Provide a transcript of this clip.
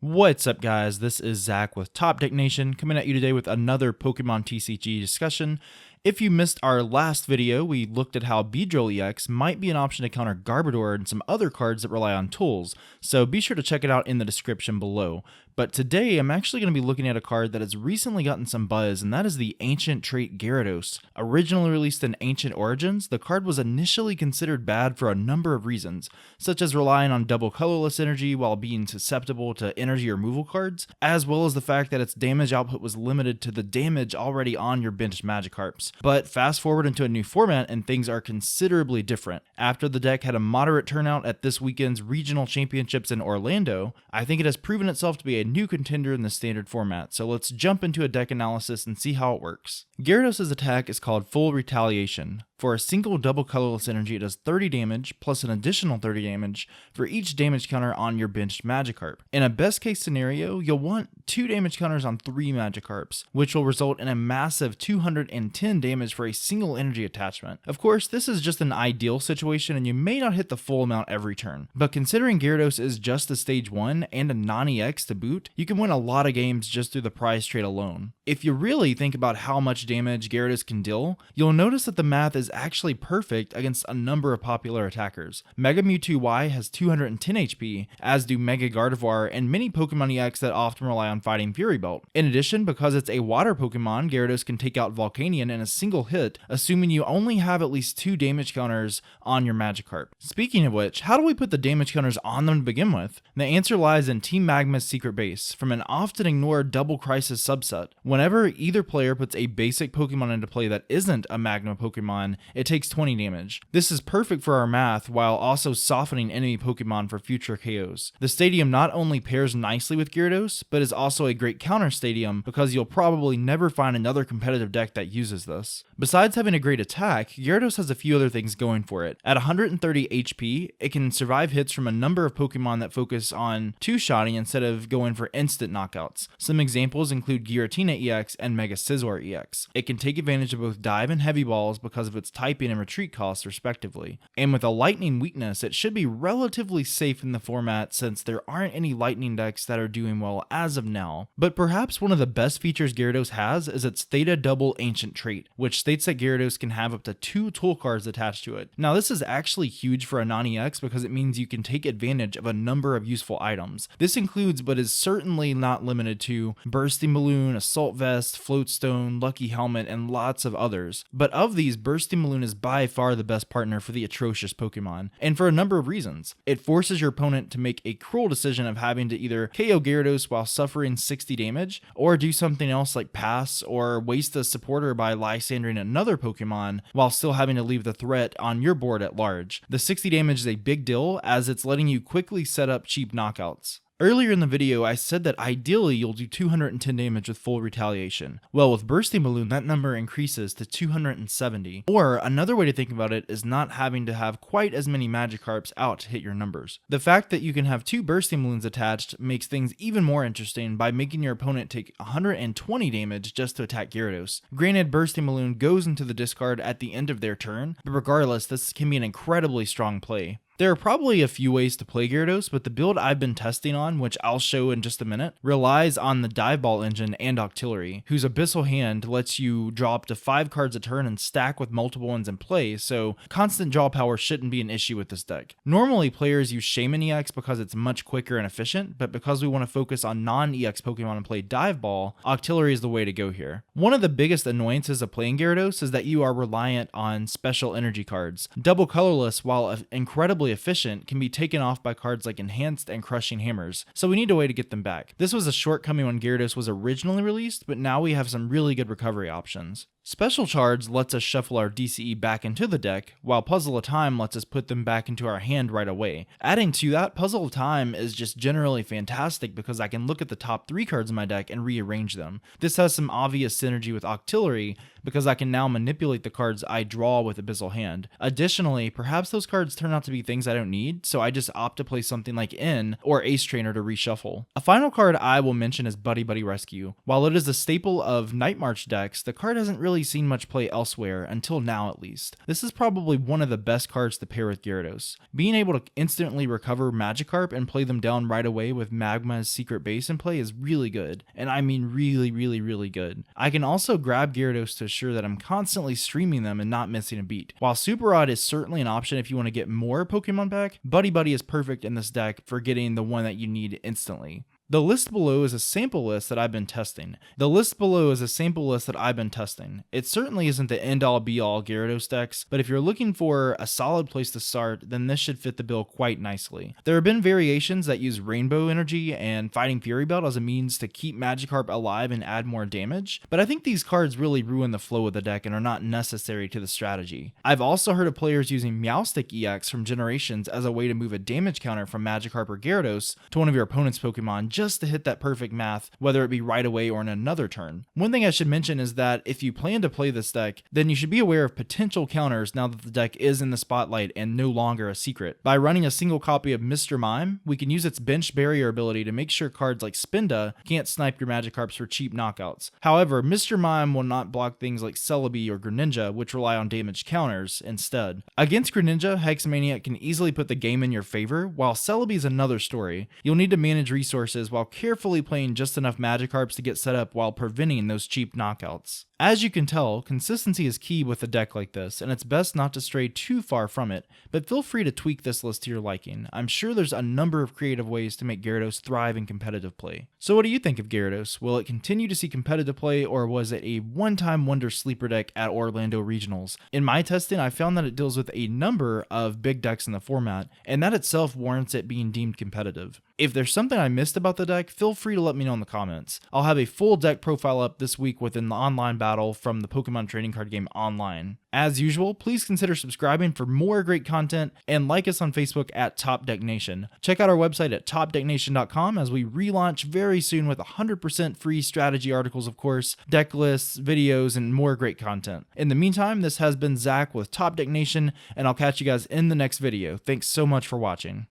What's up, guys? This is Zach with Top Deck Nation coming at you today with another Pokemon TCG discussion. If you missed our last video, we looked at how Beedrill EX might be an option to counter Garbodor and some other cards that rely on tools, so be sure to check it out in the description below. But today, I'm actually going to be looking at a card that has recently gotten some buzz, and that is the Ancient Trait Gyarados. Originally released in Ancient Origins, the card was initially considered bad for a number of reasons, such as relying on double colorless energy while being susceptible to energy removal cards, as well as the fact that its damage output was limited to the damage already on your benched Magikarps. But fast forward into a new format and things are considerably different. After the deck had a moderate turnout at this weekend's regional championships in Orlando, I think it has proven itself to be a new contender in the standard format, so let's jump into a deck analysis and see how it works. Gyarados' attack is called Full Retaliation. For a single double colorless energy, it does 30 damage plus an additional 30 damage for each damage counter on your benched Magikarp. In a best case scenario, you'll want 2 damage counters on 3 Magikarps, which will result in a massive 210 damage for a single energy attachment. Of course, this is just an ideal situation and you may not hit the full amount every turn, but considering Gyarados is just a stage 1 and a non-EX to boot, you can win a lot of games just through the prize trade alone. If you really think about how much damage Gyarados can deal, you'll notice that the math is actually perfect against a number of popular attackers. Mega Mewtwo Y has 210 HP, as do Mega Gardevoir and many Pokemon EX that often rely on fighting Fury Belt. In addition, because it's a water Pokemon, Gyarados can take out Volcanion in a single hit, assuming you only have at least 2 damage counters on your Magikarp. Speaking of which, how do we put the damage counters on them to begin with? The answer lies in Team Magma's secret base, from an often ignored Double Crisis subset. Whenever either player puts a basic Pokemon into play that isn't a Magma Pokemon, it takes 20 damage. This is perfect for our math while also softening enemy Pokemon for future KOs. The stadium not only pairs nicely with Gyarados, but is also a great counter stadium because you'll probably never find another competitive deck that uses this. Besides having a great attack, Gyarados has a few other things going for it. At 130 HP, it can survive hits from a number of Pokemon that focus on two-shotting instead of going for instant knockouts. Some examples include Giratina EX and Mega Scizor EX. It can take advantage of both dive and heavy balls because of its typing and retreat costs respectively. And with a lightning weakness, it should be relatively safe in the format since there aren't any lightning decks that are doing well as of now. But perhaps one of the best features Gyarados has is its Theta Double Ancient Trait, which states that Gyarados can have up to 2 tool cards attached to it. Now this is actually huge for a non-EX because it means you can take advantage of a number of useful items. This includes, but is certainly not limited to, Bursting Balloon, Assault Vest, Float Stone, Lucky Helmet, and lots of others. But of these, Bursting Balloon is by far the best partner for the atrocious Pokemon, and for a number of reasons. It forces your opponent to make a cruel decision of having to either KO Gyarados while suffering 60 damage, or do something else like pass, or waste a supporter by Lysandring another Pokemon while still having to leave the threat on your board at large. The 60 damage is a big deal as it's letting you quickly set up cheap knockouts. Earlier in the video, I said that ideally you'll do 210 damage with Full Retaliation. Well, with Bursting Balloon, that number increases to 270. Or, another way to think about it is not having to have quite as many Magikarps out to hit your numbers. The fact that you can have 2 Bursting Balloons attached makes things even more interesting by making your opponent take 120 damage just to attack Gyarados. Granted, Bursting Balloon goes into the discard at the end of their turn, but regardless, this can be an incredibly strong play. There are probably a few ways to play Gyarados, but the build I've been testing on, which I'll show in just a minute, relies on the Dive Ball engine and Octillery, whose Abyssal Hand lets you draw up to 5 cards a turn and stack with multiple ones in play, so constant draw power shouldn't be an issue with this deck. Normally, players use Shaman EX because it's much quicker and efficient, but because we want to focus on non-EX Pokemon and play Dive Ball, Octillery is the way to go here. One of the biggest annoyances of playing Gyarados is that you are reliant on special energy cards. Double colorless, while incredibly efficient, can be taken off by cards like Enhanced and Crushing Hammers, so we need a way to get them back. This was a shortcoming when Gyarados was originally released, but now we have some really good recovery options. Special Charge lets us shuffle our DCE back into the deck, while Puzzle of Time lets us put them back into our hand right away. Adding to that, Puzzle of Time is just generally fantastic because I can look at the top 3 cards in my deck and rearrange them. This has some obvious synergy with Octillery because I can now manipulate the cards I draw with Abyssal Hand. Additionally, perhaps those cards turn out to be things I don't need, so I just opt to play something like N or Ace Trainer to reshuffle. A final card I will mention is Buddy-Buddy Rescue. While it is a staple of Night March decks, the card hasn't really really seen much play elsewhere, until now at least. This is probably one of the best cards to pair with Gyarados. Being able to instantly recover Magikarp and play them down right away with Magma's secret base in play is really good, and I mean really good. I can also grab Gyarados to assure that I'm constantly streaming them and not missing a beat. While Super Rod is certainly an option if you want to get more Pokemon back, Buddy-Buddy is perfect in this deck for getting the one that you need instantly. The list below is a sample list that I've been testing. It certainly isn't the end-all be-all Gyarados decks, but if you're looking for a solid place to start, then this should fit the bill quite nicely. There have been variations that use Rainbow Energy and Fighting Fury Belt as a means to keep Magikarp alive and add more damage, but I think these cards really ruin the flow of the deck and are not necessary to the strategy. I've also heard of players using Meowstic EX from Generations as a way to move a damage counter from Magikarp or Gyarados to one of your opponent's Pokemon just to hit that perfect math, whether it be right away or in another turn. One thing I should mention is that if you plan to play this deck, then you should be aware of potential counters now that the deck is in the spotlight and no longer a secret. By running a single copy of Mr. Mime, we can use its bench barrier ability to make sure cards like Spinda can't snipe your Magikarps for cheap knockouts. However, Mr. Mime will not block things like Celebi or Greninja, which rely on damage counters instead. Against Greninja, Hex Maniac can easily put the game in your favor, while Celebi is another story. You'll need to manage resources while carefully playing just enough Magikarps to get set up while preventing those cheap knockouts. As you can tell, consistency is key with a deck like this, and it's best not to stray too far from it, but feel free to tweak this list to your liking. I'm sure there's a number of creative ways to make Gyarados thrive in competitive play. So what do you think of Gyarados? Will it continue to see competitive play, or was it a one-time wonder sleeper deck at Orlando Regionals? In my testing, I found that it deals with a number of big decks in the format, and that itself warrants it being deemed competitive. If there's something I missed about the deck, feel free to let me know in the comments. I'll have a full deck profile up this week within the online battle from the Pokemon trading card game online. As usual, please consider subscribing for more great content and like us on Facebook at Top Deck Nation. Check out our website at topdecknation.com as we relaunch very soon with 100% free strategy articles, of course, deck lists, videos, and more great content. In the meantime, this has been Zach with Top Deck Nation, and I'll catch you guys in the next video. Thanks so much for watching.